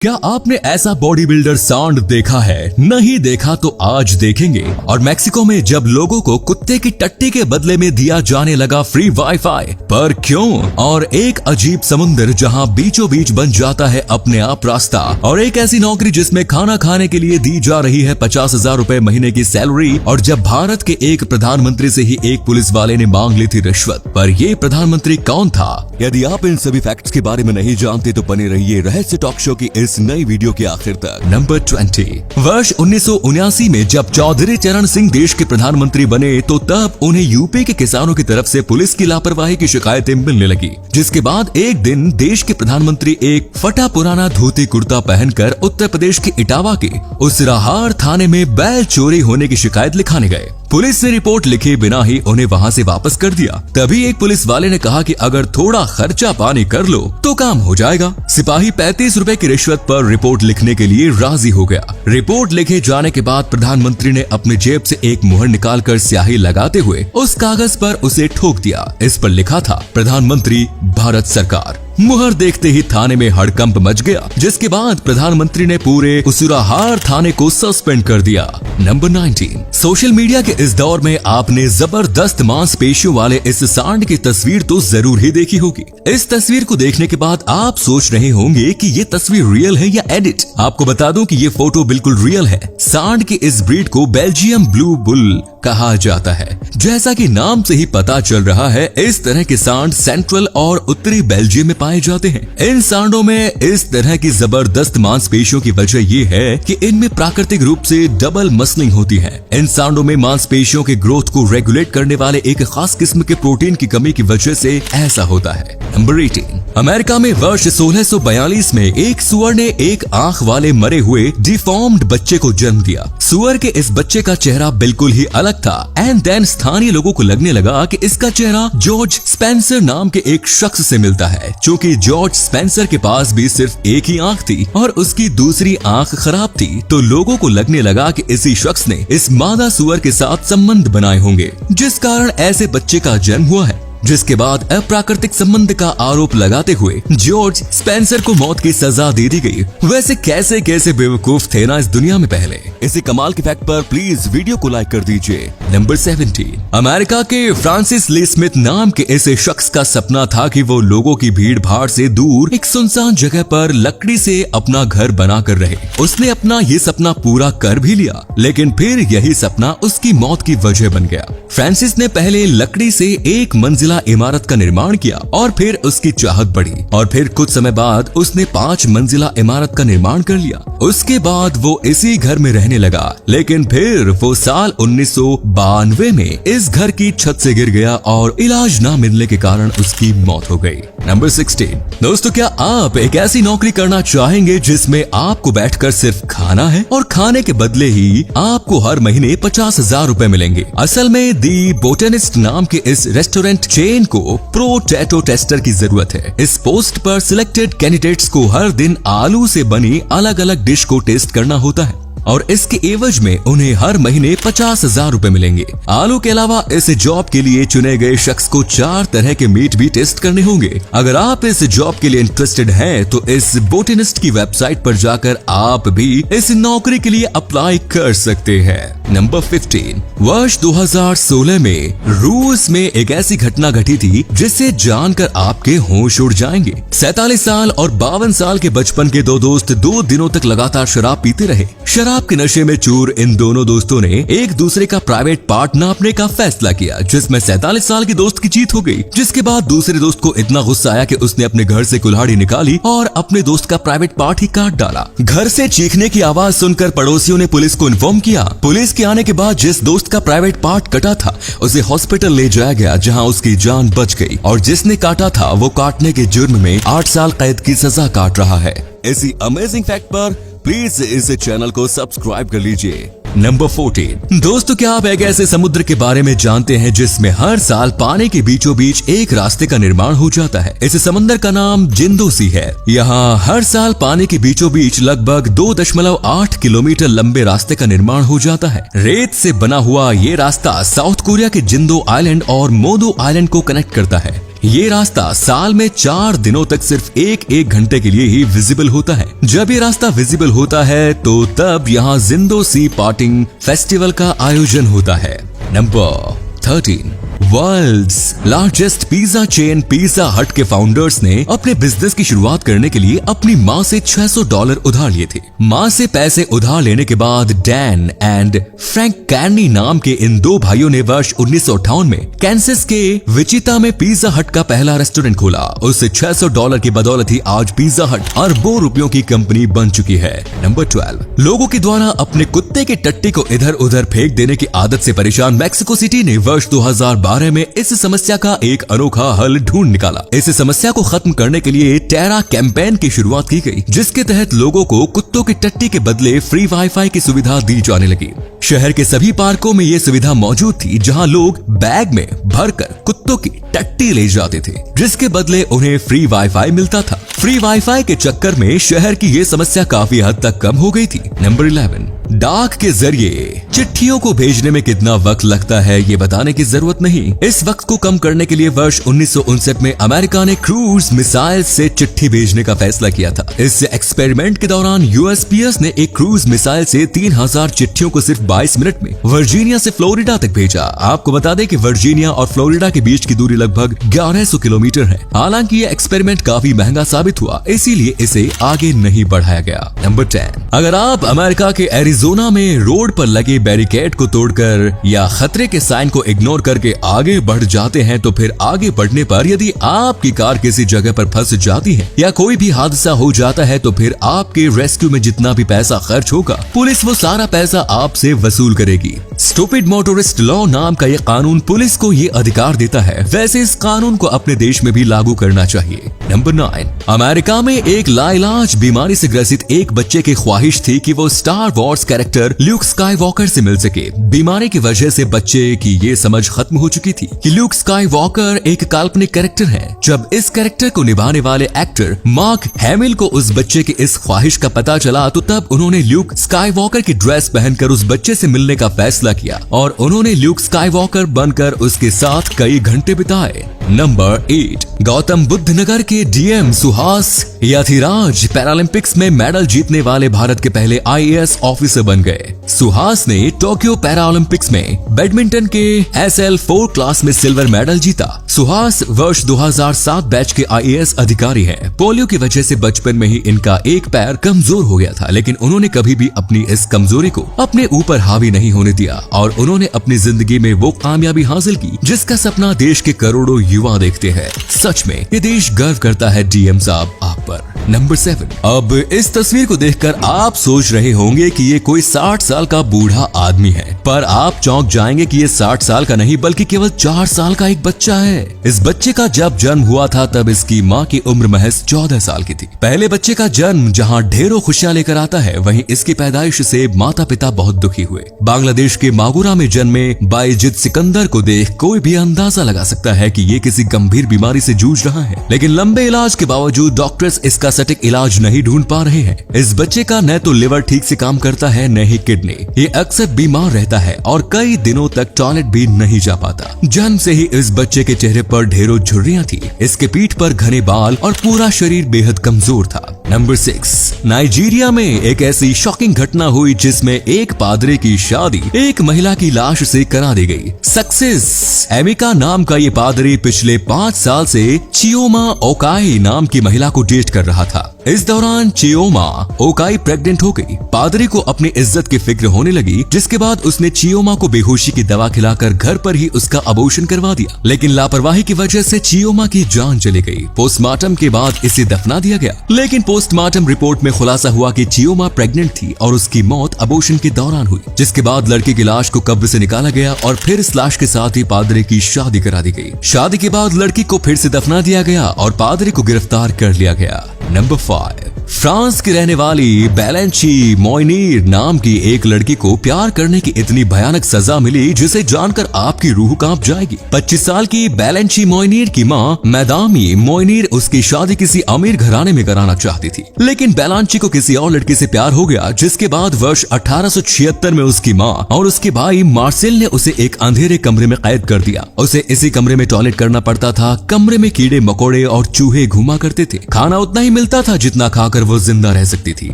क्या आपने ऐसा बॉडी बिल्डर सांड देखा है? नहीं देखा तो आज देखेंगे। और मैक्सिको में जब लोगों को कुत्ते की टट्टी के बदले में दिया जाने लगा फ्री वाईफाई, पर क्यों? और एक अजीब समुंदर जहां बीचों बीच बन जाता है अपने आप रास्ता, और एक ऐसी नौकरी जिसमें खाना खाने के लिए दी जा रही है 50,000 रुपए महीने की सैलरी। और जब भारत के एक प्रधानमंत्री से ही एक पुलिस वाले ने मांग ली थी रिश्वत, पर ये प्रधानमंत्री कौन था? यदि आप इन सभी फैक्ट्स के बारे में नहीं जानते तो बने रहिए रहस्य टॉक शो की इस नई वीडियो के आखिर तक। नंबर 20। वर्ष 1979 में जब चौधरी चरण सिंह देश के प्रधानमंत्री बने तो तब उन्हें यूपी के किसानों की तरफ से पुलिस की लापरवाही की शिकायतें मिलने लगी, जिसके बाद एक दिन देश के प्रधानमंत्री एक फटा पुराना धोती कुर्ता पहनकर उत्तर प्रदेश के इटावा के उसराहार थाने में बैल चोरी होने की शिकायत लिखाने गए। पुलिस ने रिपोर्ट लिखे बिना ही उन्हें वहां से वापस कर दिया। तभी एक पुलिस वाले ने कहा कि अगर थोड़ा खर्चा पानी कर लो तो काम हो जाएगा। सिपाही 35 रुपए की रिश्वत पर रिपोर्ट लिखने के लिए राजी हो गया। रिपोर्ट लिखे जाने के बाद प्रधानमंत्री ने अपनी जेब से एक मुहर निकालकर स्याही लगाते हुए उस कागज पर उसे ठोक दिया। इस पर लिखा था प्रधानमंत्री भारत सरकार। मुहर देखते ही थाने में हड़कंप मच गया, जिसके बाद प्रधानमंत्री ने पूरे उसुराहार थाने को सस्पेंड कर दिया। नंबर 19। सोशल मीडिया के इस दौर में आपने जबरदस्त मांसपेशियों वाले इस सांड की तस्वीर तो जरूर ही देखी होगी। इस तस्वीर को देखने के बाद आप सोच रहे होंगे कि ये तस्वीर रियल है या एडिट। आपको बता दूं कि ये फोटो बिल्कुल रियल है। सांड की इस ब्रीड को बेल्जियम ब्लू बुल कहा जाता है। जैसा कि नाम से ही पता चल रहा है, इस तरह के सांड सेंट्रल और उत्तरी बेल्जियम में पाए जाते हैं। इन सांडों में इस तरह की जबरदस्त मांसपेशियों की वजह ये है कि इनमें प्राकृतिक रूप से डबल मसलिंग होती है। इन सांडों में मांसपेशियों के ग्रोथ को रेगुलेट करने वाले एक खास किस्म के प्रोटीन की कमी की वजह से ऐसा होता है। नंबर 18। अमेरिका में वर्ष 1642 में एक सुअर ने एक आंख वाले मरे हुए डिफॉर्म्ड बच्चे को जन्म दिया। सुअर के इस बच्चे का चेहरा बिल्कुल ही अलग था। एंड देन स्थानीय लोगों को लगने लगा कि इसका चेहरा जॉर्ज स्पेंसर नाम के एक शख्स से मिलता है। क्योंकि जॉर्ज स्पेंसर के पास भी सिर्फ एक ही आंख थी और उसकी दूसरी आंख खराब थी, तो लोगों को लगने लगा कि इसी शख्स ने इस मादा सुअर के साथ संबंध बनाए होंगे, जिस कारण ऐसे बच्चे का जन्म हुआ है। जिसके बाद अप्राकृतिक संबंध का आरोप लगाते हुए जॉर्ज स्पेंसर को मौत की सजा दे दी गई। वैसे कैसे कैसे बेवकूफ थे ना इस दुनिया में पहले। इसी कमाल के फैक्ट पर प्लीज वीडियो को लाइक कर दीजिए। नंबर 17। अमेरिका के फ्रांसिस ली स्मिथ नाम के ऐसे शख्स का सपना था कि वो लोगों की भीड़ भाड़ से दूर एक सुनसान जगह पर लकड़ी से अपना घर बना कर रहे। उसने अपना ये सपना पूरा कर भी लिया, लेकिन फिर यही सपना उसकी मौत की वजह बन गया। फ्रांसिस ने पहले लकड़ी से एक मंजिला इमारत का निर्माण किया और फिर उसकी चाहत बढ़ी और फिर कुछ समय बाद उसने 5 मंजिला इमारत का निर्माण कर लिया। उसके बाद वो इसी घर में रहने लगा, लेकिन फिर वो साल 1992 में इस घर की छत से गिर गया और इलाज ना मिलने के कारण उसकी मौत हो गई। नंबर 16। दोस्तों, क्या आप एक ऐसी नौकरी करना चाहेंगे जिसमें आपको बैठकर सिर्फ खाना है और खाने के बदले ही आपको हर महीने 50,000 रुपए मिलेंगे? असल में दी बोटेनिस्ट नाम के इस रेस्टोरेंट चेन को प्रो टैटो टेस्टर की जरूरत है। इस पोस्ट पर सिलेक्टेड कैंडिडेट्स को हर दिन आलू से बनी अलग अलग डिश को टेस्ट करना होता है और इसके एवज में उन्हें हर महीने 50,000 रुपए मिलेंगे। आलू के अलावा इस जॉब के लिए चुने गए शख्स को 4 तरह के मीट भी टेस्ट करने होंगे। अगर आप इस जॉब के लिए इंटरेस्टेड हैं तो इस बोटेनिस्ट की वेबसाइट पर जाकर आप भी इस नौकरी के लिए अप्लाई कर सकते हैं। नंबर 15। वर्ष 2016 में रूस में एक ऐसी घटना घटी थी जिससे जानकर आपके होश उड़ जाएंगे। 47 साल और 52 साल के बचपन के दो दोस्त 2 दिनों तक लगातार शराब पीते रहे। शराब के नशे में चूर इन दोनों दोस्तों ने एक दूसरे का प्राइवेट पार्ट नापने का फैसला किया, जिसमें 47 साल के दोस्त की जीत हो गई। जिसके बाद दूसरे दोस्त को इतना गुस्सा आया कि उसने अपने घर से कुल्हाड़ी निकाली और अपने दोस्त का प्राइवेट पार्ट ही काट डाला। घर से चीखने की आवाज सुनकर पड़ोसियों ने पुलिस को इन्फॉर्म किया। पुलिस के आने के बाद जिस दोस्त का प्राइवेट पार्ट कटा था उसे हॉस्पिटल ले जाया गया, जहाँ उसकी जान बच गई, और जिसने काटा था वो काटने के जुर्म में 8 साल कैद की सजा काट रहा है। इसी अमेजिंग फैक्ट पर प्लीज इस चैनल को सब्सक्राइब कर लीजिए। नंबर 14। दोस्तों, क्या आप एक ऐसे समुद्र के बारे में जानते हैं जिसमें हर साल पानी के बीचों बीच एक रास्ते का निर्माण हो जाता है? इस समुद्र का नाम जिंदो सी है। यहाँ हर साल पानी के बीचों बीच लगभग 2.8 किलोमीटर लंबे रास्ते का निर्माण हो जाता है। रेत से बना हुआ ये रास्ता साउथ कोरिया के जिंदो आइलैंड और मोदो आइलैंड को कनेक्ट करता है। ये रास्ता साल में 4 दिनों तक सिर्फ एक घंटे के लिए ही विजिबल होता है। जब ये रास्ता विजिबल होता है तो तब यहाँ जिंदो सी पार्टिंग फेस्टिवल का आयोजन होता है। Number 13, world's largest pizza chain Pizza Hut के फाउंडर्स ने अपने बिजनेस की शुरुआत करने के लिए अपनी माँ से $600 उधार लिए थे। माँ से पैसे उधार लेने के बाद डैन एंड फ्रैंक कैर्नी नाम के इन दो भाइयों ने वर्ष 1958 में कैंसस के विचिता में पिज्जा हट का पहला रेस्टोरेंट खोला। उससे $600 की बदौलत ही आज पिज्जा हट अरबों रुपयों की कंपनी बन चुकी है। नंबर 12, लोगों के द्वारा अपने कुत्ते के टट्टी को इधर उधर फेंक देने की आदत से परेशान मैक्सिको सिटी ने वर्ष 2012 में इस समस्या का एक अनोखा हल ढूंढ निकाला। इस समस्या को खत्म करने के लिए टेरा कैंपेन की शुरुआत की गई, जिसके तहत लोगों को कुत्तों की टट्टी के बदले फ्री वाईफाई की सुविधा दी जाने लगी। शहर के सभी पार्कों में ये सुविधा मौजूद थी, जहां लोग बैग में भरकर कुत्तों की टट्टी ले जाते थे, जिसके बदले उन्हें फ्री वाईफाई मिलता था। फ्री वाईफाई के चक्कर में शहर की ये समस्या काफी हद तक कम हो गई थी। नंबर 11, डाक के जरिए चिट्ठियों को भेजने में कितना वक्त लगता है ये बताने की जरूरत नहीं। इस वक्त को कम करने के लिए वर्ष 1959 में अमेरिका ने क्रूज मिसाइल से चिट्ठी भेजने का फैसला किया था। इस एक्सपेरिमेंट के दौरान यूएसपीएस ने एक क्रूज मिसाइल से 3000 चिट्ठियों को सिर्फ 22 मिनट में वर्जीनिया से फ्लोरिडा तक भेजा। आपको बता दें कि वर्जीनिया और फ्लोरिडा के बीच की दूरी लगभग 1100 किलोमीटर है। हालांकि ये एक्सपेरिमेंट काफी महंगा साबित हुआ, इसीलिए इसे आगे नहीं बढ़ाया गया। नंबर 10, अगर आप अमेरिका के एरिजोना में रोड पर लगे बैरिकेड को तोड़कर या खतरे के साइन को इग्नोर करके आगे बढ़ जाते हैं तो फिर आगे बढ़ने पर यदि आपकी कार किसी जगह पर फंस जाती है या कोई भी हादसा हो जाता है तो फिर आपके रेस्क्यू में जितना भी पैसा खर्च होगा पुलिस वो सारा पैसा आपसे वसूल करेगी। स्टूपिड मोटरिस्ट लॉ नाम का ये कानून पुलिस को ये अधिकार देता है। वैसे इस कानून को अपने देश में भी लागू करना चाहिए। नंबर 9, अमेरिका में एक लाइलाज बीमारी से ग्रसित एक बच्चे की ख्वाहिश थी कि वो star Wars character Luke Skywalker से मिल सके। बीमारी की वजह से बच्चे की ये समझ खत्म हो चुकी थी कि ल्यूक स्काईवॉकर एक काल्पनिक कैरेक्टर है। जब इस कैरेक्टर को निभाने वाले एक्टर मार्क हैमिल को उस बच्चे की इस ख्वाहिश का पता चला तो तब उन्होंने ल्यूक स्काईवॉकर की ड्रेस पहनकर उस बच्चे से मिलने का फैसला किया और उन्होंने ल्यूक स्काईवॉकर बनकर उसके साथ कई घंटे बिताए। नंबर 8, गौतम बुद्ध नगर के डीएम सुहास याथिराज पैरालंपिक्स में मेडल जीतने वाले भारत के पहले आईएएस ऑफिसर बन गए। सुहास ने टोक्यो पैरालंपिक्स में बैडमिंटन के SL4 क्लास में सिल्वर मेडल जीता। सुहास वर्ष 2007 बैच के आईएएस अधिकारी हैं। पोलियो की वजह से बचपन में ही इनका एक पैर कमजोर हो गया था, लेकिन उन्होंने कभी भी अपनी इस कमजोरी को अपने ऊपर हावी नहीं होने दिया और उन्होंने अपनी जिंदगी में वो कामयाबी हासिल की जिसका सपना देश के करोड़ों युवा देखते हैं। सच में ये देश गर्व करता है डीएम साहब आप पर। नंबर 7, अब इस तस्वीर को देखकर आप सोच रहे होंगे कि ये कोई 60 साल का बूढ़ा आदमी है, पर आप चौंक जाएंगे कि ये 60 साल का नहीं बल्कि केवल 4 साल का एक बच्चा है। इस बच्चे का जब जन्म हुआ था तब इसकी माँ की उम्र महज 14 साल की थी। पहले बच्चे का जन्म जहाँ ढेरों खुशियां लेकर आता है, वहीं इसकी पैदाइश से माता पिता बहुत दुखी हुए। बांग्लादेश के मागुरा में जन्मे बायजिद सिकंदर को देख कोई भी अंदाजा लगा सकता है कि ये किसी गंभीर बीमारी से जूझ रहा है, लेकिन लंबे इलाज के बावजूद डॉक्टर्स इसका सटीक इलाज नहीं ढूंढ पा रहे हैं। इस बच्चे का न तो लिवर ठीक से काम करता है न ही किडनी। ये अक्सर बीमार रहता है और कई दिनों तक टॉयलेट भी नहीं जा पाता। जन्म से ही इस बच्चे के चेहरे पर ढेरों झुर्रियां थी। इसके पीठ पर घने बाल और पूरा शरीर बेहद कमजोर था। नंबर 6, नाइजीरिया में एक ऐसी शॉकिंग घटना हुई जिसमें एक पादरी की शादी एक महिला की लाश से करा दी गई। सक्सेस एमिका नाम का ये पादरी पिछले 5 साल से चियोमा ओकाई नाम की महिला को डेट कर रहा था। इस दौरान चियोमा ओकाई प्रेग्नेंट हो गई। पादरी को अपनी इज्जत की फिक्र होने लगी, जिसके बाद उसने चियोमा को बेहोशी की दवा खिलाकर घर पर ही उसका अबॉर्शन करवा दिया, लेकिन लापरवाही की वजह से चियोमा की जान चली गई। पोस्टमार्टम के बाद इसे दफना दिया गया, लेकिन पोस्टमार्टम रिपोर्ट में खुलासा हुआ कि चियोमा प्रेग्नेंट थी और उसकी मौत अबॉर्शन के दौरान हुई, जिसके बाद लड़की की लाश को कब्र से निकाला गया और फिर इस लाश के साथ ही पादरी की शादी करा दी गई। शादी के बाद लड़की को फिर से दफना दिया गया और पादरी को गिरफ्तार कर लिया गया। नंबर 5, फ्रांस की रहने वाली बैलेंची मोइनीर नाम की एक लड़की को प्यार करने की इतनी भयानक सजा मिली जिसे जानकर आपकी रूह कांप जाएगी। 25 साल की बैलेंची मोइनीर की मां मैदामी मोइनीर उसकी शादी किसी अमीर घराने में कराना चाहती थी, लेकिन बैलेंची को किसी और लड़की से प्यार हो गया, जिसके बाद वर्ष 1876 में उसकी मां और उसके भाई मार्सेल ने उसे एक अंधेरे कमरे में कैद कर दिया। उसे इसी कमरे में टॉयलेट करना पड़ता था। कमरे में कीड़े मकोड़े और चूहे घुमा करते थे। खाना उतना ही मिलता था जितना खाकर वो जिंदा रह सकती थी।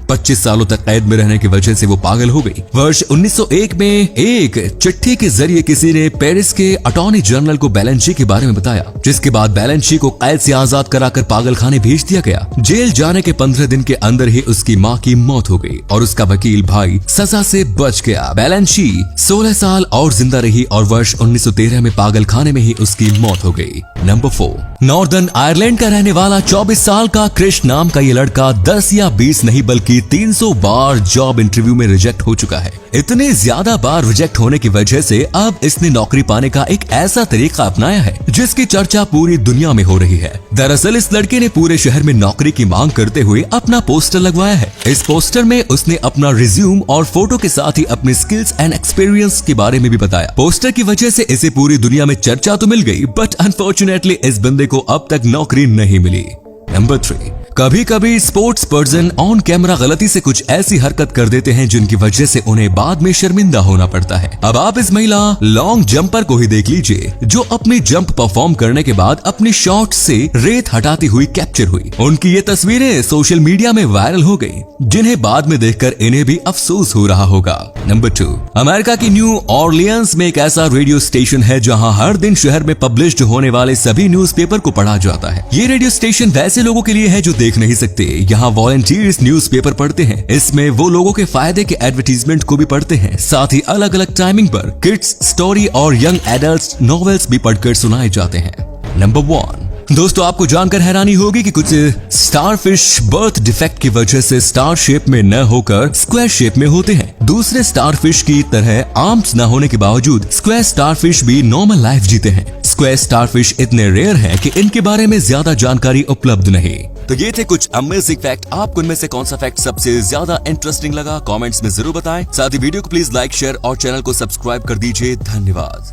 25 सालों तक कैद में रहने की वजह से वो पागल हो गई। वर्ष 1901 में एक चिट्ठी के जरिए किसी ने पेरिस के अटॉर्नी जनरल को बैलेंची के बारे में बताया, जिसके बाद बैलेंची को कैद से आजाद कराकर पागल खाने भेज दिया गया। जेल जाने के 15 दिन के अंदर ही उसकी मां की मौत हो गई और उसका वकील भाई सजा से बच गया। बैलेंची 16 साल और जिंदा रही और वर्ष 1913 में पागल खाने में ही उसकी मौत हो गई। नंबर 4, नॉर्दर्न आयरलैंड का रहने वाला 24 साल का क्रिश नाम का ये लड़का 10 या 20 नहीं बल्कि 300 बार जॉब इंटरव्यू में रिजेक्ट हो चुका है। इतने ज्यादा बार रिजेक्ट होने की वजह से अब इसने नौकरी पाने का एक ऐसा तरीका अपनाया है जिसकी चर्चा पूरी दुनिया में हो रही है। दरअसल इस लड़के ने पूरे शहर में नौकरी की मांग करते हुए अपना पोस्टर लगवाया है। इस पोस्टर में उसने अपना रिज्यूम और फोटो के साथ ही अपने स्किल्स एंड एक्सपीरियंस के बारे में भी बताया। पोस्टर की वजह से इसे पूरी दुनिया में चर्चा तो मिल गई, बट अनफॉर्चुनेटली इस बंदे को अब तक नौकरी नहीं मिली। नंबर 3, कभी कभी स्पोर्ट्स पर्सन ऑन कैमरा गलती से कुछ ऐसी हरकत कर देते हैं जिनकी वजह से उन्हें बाद में शर्मिंदा होना पड़ता है। अब आप इस महिला लॉन्ग जंपर को ही देख लीजिए, जो अपनी जंप परफॉर्म करने के बाद अपनी शॉट से रेत हटाती हुई कैप्चर हुई। उनकी ये तस्वीरें सोशल मीडिया में वायरल हो गई, जिन्हें बाद में देखकर इन्हें भी अफसोस हो रहा होगा। नंबर 2, अमेरिका की न्यू ऑरलियंस में एक ऐसा रेडियो स्टेशन है जहाँ हर दिन शहर में पब्लिश्ड होने वाले सभी न्यूज़पेपर को पढ़ा जाता है। ये रेडियो स्टेशन वैसे लोगों के लिए है जो देख नहीं सकते। यहाँ वॉलंटियर्स न्यूज़पेपर पढ़ते हैं। इसमें वो लोगों के फायदे के एडवर्टीजमेंट को भी पढ़ते हैं। साथ ही अलग अलग टाइमिंग पर किड्स स्टोरी और यंग एडल्ट नॉवेल्स भी पढ़कर सुनाए जाते हैं। नंबर 1, दोस्तों आपको जानकर हैरानी होगी कि कुछ स्टारफिश बर्थ डिफेक्ट की वजह से स्टार शेप में न होकर स्क्वायर शेप में होते हैं। दूसरे स्टारफिश की तरह आर्म्स न होने के बावजूद स्क्वायर स्टारफिश भी नॉर्मल लाइफ जीते हैं। स्क्वायर स्टारफिश इतने रेयर हैं कि इनके बारे में ज्यादा जानकारी उपलब्ध नहीं। तो ये थे कुछ अमेजिंग फैक्ट। आपको इनमें से कौन सा फैक्ट सबसे ज्यादा इंटरेस्टिंग लगा, कमेंट्स में जरूर बताएं। साथ ही वीडियो को प्लीज लाइक, शेयर और चैनल को सब्सक्राइब कर दीजिए। धन्यवाद।